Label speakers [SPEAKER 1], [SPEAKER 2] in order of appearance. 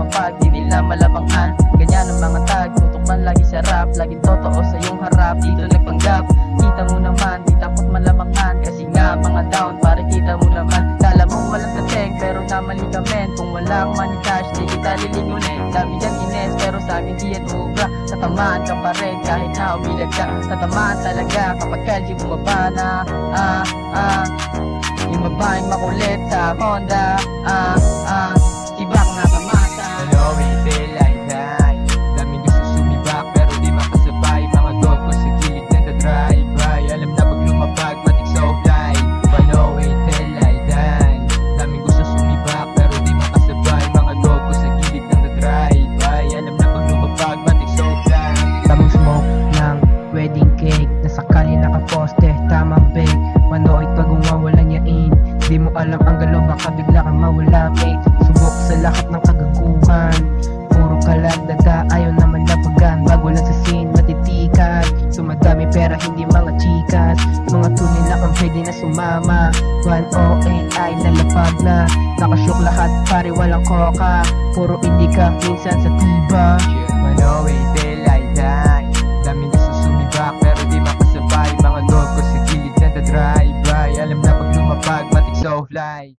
[SPEAKER 1] lumapag, di nila malabangan. Ganyan ang mga tag, tutok man lagi sa rap, laging totoo sa iyong harap, dito nagpanggap. Kita mo naman, di takot malamangan, kasi nga mga down, pare kita mo naman. Kala mo walang tateng, pero namali ka men. Kung walang money cash, di kita lilingunin. Dami dyan ines, pero sa akin di yan ubra. Tatamaan ka pa rin, kahit na umilag ka. Tatamaan talaga kapag kalye bumaba na. Yung babaeng makulit sa Honda. Sibak na tamasa.
[SPEAKER 2] Malaway till I die. Daming gusto sumibak pero di makasabay. Mga dog ko sa gilid na drive-by. Alam na pag lumapag matik sa offline. Malaway till I die. Daming gusto sumibak pero di makasabay. Mga dog ko sa gilid ng drive-by. Alam na pag lumapag matik sa offline.
[SPEAKER 3] Tamang smoke ng wedding cake, nasa kali nakaposte, tamang bake. Manood pag walang yain, di mo alam ang galaw, baka bigla kang mawala mate. Subok sa lahat ng kagaguhan, puro kalagdaga, ayaw naman lapagan. Bago lang sa scene, matitikan, sumadami pera hindi mga chikas. Mga tunay lang ang pwede na sumama. 108 nalapag na, nakashook lahat pare walang koka. Puro hindi ka minsan sa tiba.
[SPEAKER 2] Malaway till I die. Daming gusto sumibak pero di makasabay. Mga dog ko sa gilid na drive-by. Alam na pag lumapag matik sa offline.